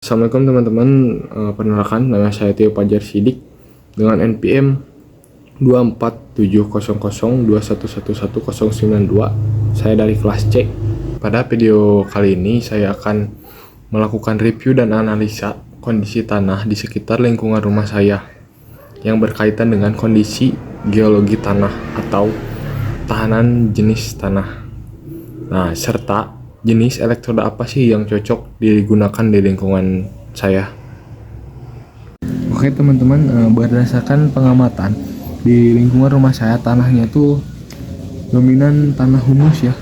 Assalamualaikum teman-teman. Perkenalkan, nama saya Tio Fajar Sidik dengan NPM 2470021111092. Saya dari kelas C. Pada video kali ini saya akan melakukan review dan analisa kondisi tanah di sekitar lingkungan rumah saya yang berkaitan dengan kondisi geologi tanah atau tahanan jenis tanah. Nah, serta jenis elektroda apa sih yang cocok digunakan di lingkungan saya. Oke teman-teman, berdasarkan pengamatan di lingkungan rumah saya, tanahnya itu dominan tanah humus ya.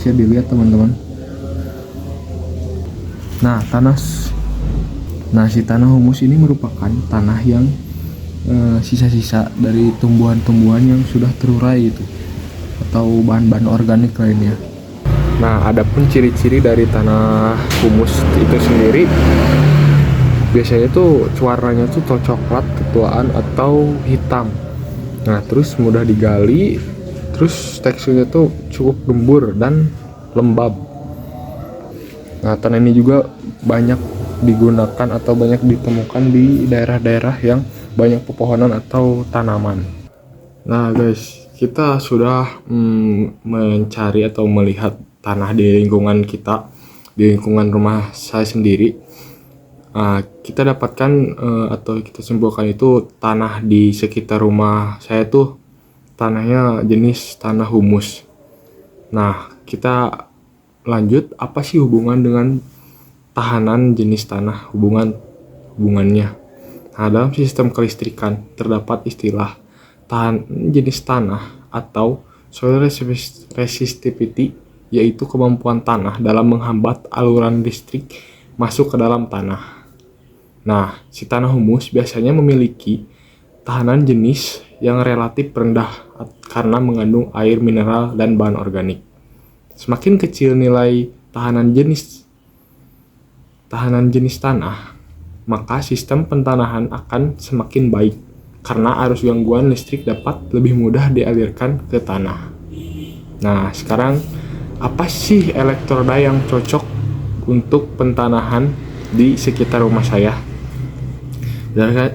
Bisa dilihat teman-teman. Nah, si tanah humus ini merupakan tanah yang sisa-sisa dari tumbuhan-tumbuhan yang sudah terurai itu atau bahan-bahan organik lainnya. Nah, adapun ciri-ciri dari tanah humus itu sendiri, biasanya tuh warnanya tuh coklat, ketuaan atau hitam. Nah, terus mudah digali, terus teksturnya tuh cukup gembur dan lembab. Nah, tanah ini juga banyak digunakan atau banyak ditemukan di daerah-daerah yang banyak pepohonan atau tanaman. Nah guys, kita sudah mencari atau melihat tanah di lingkungan kita, di lingkungan rumah saya sendiri. Kita dapatkan atau kita simpulkan itu tanah di sekitar rumah saya tuh tanahnya jenis tanah humus. Nah, kita lanjut, apa sih hubungan dengan tahanan jenis tanah, hubungannya. Nah, dalam sistem kelistrikan terdapat istilah jenis tanah atau soil resistivity, yaitu kemampuan tanah dalam menghambat aliran listrik masuk ke dalam tanah. Nah, si tanah humus biasanya memiliki tahanan jenis yang relatif rendah karena mengandung air mineral dan bahan organik. Semakin kecil nilai tahanan jenis tanah, maka sistem pentanahan akan semakin baik karena arus gangguan listrik dapat lebih mudah dialirkan ke tanah. Nah, sekarang apa sih elektroda yang cocok untuk pentanahan di sekitar rumah saya?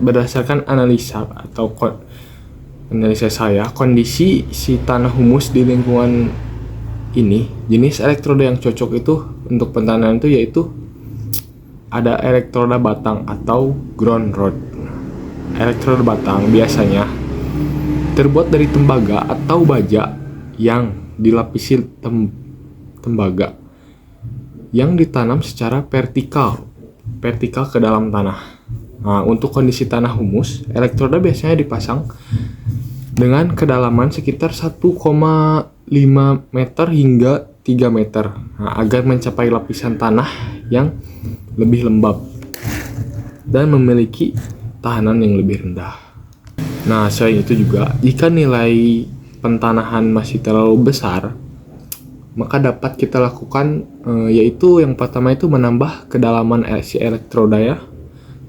Berdasarkan analisa saya, kondisi si tanah humus di lingkungan ini, jenis elektroda yang cocok itu untuk pentanahan itu yaitu ada elektroda batang atau ground rod. Elektroda batang biasanya terbuat dari tembaga atau baja yang dilapisi tembaga yang ditanam secara vertikal ke dalam tanah. Nah, untuk kondisi tanah humus, elektroda biasanya dipasang dengan kedalaman sekitar 1,5 meter hingga 3 meter, agar mencapai lapisan tanah yang lebih lembab dan memiliki tahanan yang lebih rendah. Nah, selain itu juga, jika nilai pentanahan masih terlalu besar, maka dapat kita lakukan yaitu yang pertama itu menambah kedalaman si elektroda ya,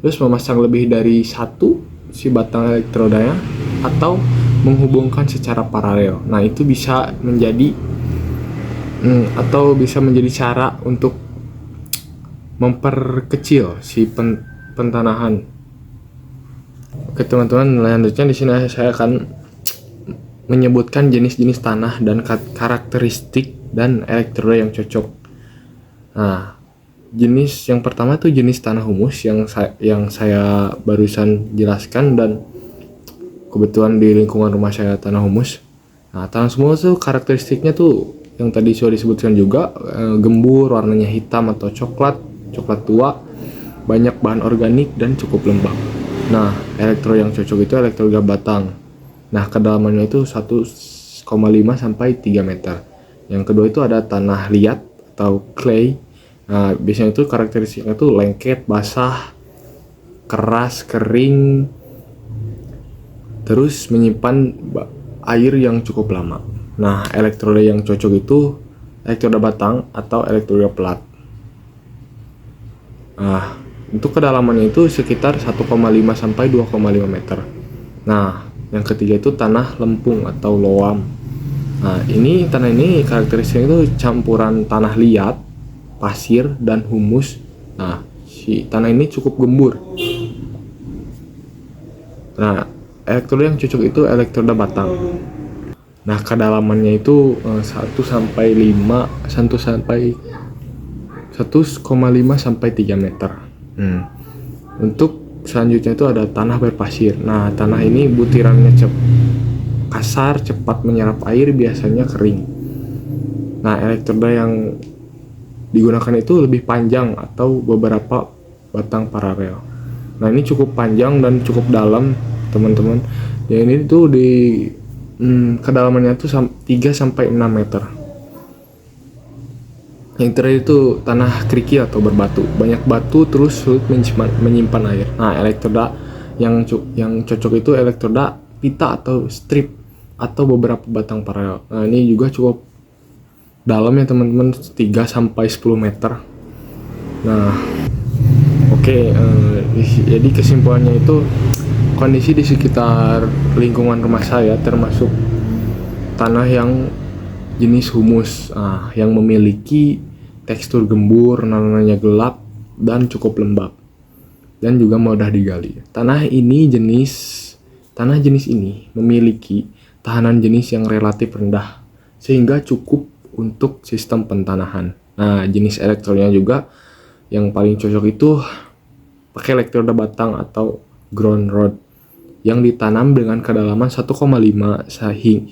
terus memasang lebih dari satu si batang elektrodanya atau menghubungkan secara paralel. Nah, itu bisa menjadi cara untuk memperkecil si pentanahan. Oke teman-teman, selanjutnya di sini saya akan menyebutkan jenis-jenis tanah dan karakteristik dan elektroda yang cocok. Nah, jenis yang pertama itu jenis tanah humus yang saya barusan jelaskan, dan kebetulan di lingkungan rumah saya tanah humus. Nah, tanah humus tuh karakteristiknya tuh yang tadi sudah disebutkan juga, gembur, warnanya hitam atau coklat tua, banyak bahan organik dan cukup lembab. Nah, elektroda yang cocok itu elektroda batang. Nah, kedalamannya itu 1,5 sampai 3 meter. Yang kedua itu ada tanah liat atau clay. Nah, biasanya itu karakteristiknya itu lengket, basah, keras, kering, terus menyimpan air yang cukup lama. Nah, elektroda yang cocok itu elektroda batang atau elektroda pelat. Nah, untuk kedalamannya itu sekitar 1,5 sampai 2,5 meter. Nah, yang ketiga itu tanah lempung atau loam. Nah, tanah ini karakteristiknya itu campuran tanah liat, pasir, dan humus. Nah, si tanah ini cukup gembur. Nah, elektroda yang cocok itu elektroda batang. Nah, kedalamannya itu 1 sampai 5 1,5 sampai 3 meter. Untuk selanjutnya itu ada tanah berpasir. Nah, tanah ini butirannya kasar, cepat menyerap air, biasanya kering. Nah, elektroda yang digunakan itu lebih panjang atau beberapa batang paralel. Nah, ini cukup panjang dan cukup dalam, teman-teman. Ya, ini tuh di kedalamannya tuh 3 sampai 6 meter. Yang terakhir itu tanah kerikil atau berbatu. Banyak batu terus sulit menyimpan air. Nah, elektroda yang cocok itu elektroda pita atau strip atau beberapa batang paralel. Nah, ini juga cukup dalam ya teman-teman, 3 sampai 10 meter. Nah, oke, jadi kesimpulannya itu kondisi di sekitar lingkungan rumah saya termasuk tanah yang jenis humus, yang memiliki tekstur gembur, nananya gelap dan cukup lembab dan juga mudah digali. Tanah jenis ini memiliki tahanan jenis yang relatif rendah sehingga cukup untuk sistem pentanahan. Nah, jenis elektrodanya juga yang paling cocok itu pakai elektroda batang atau ground rod yang ditanam dengan kedalaman 1,5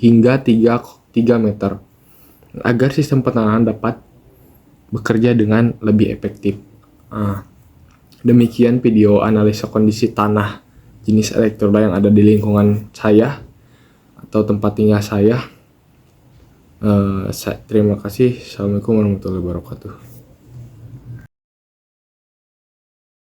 hingga 3 meter agar sistem pentanahan dapat bekerja dengan lebih efektif. Demikian video analisa kondisi tanah jenis elektroda yang ada di lingkungan saya atau tempat tinggal saya. Terima kasih. Assalamualaikum warahmatullahi wabarakatuh.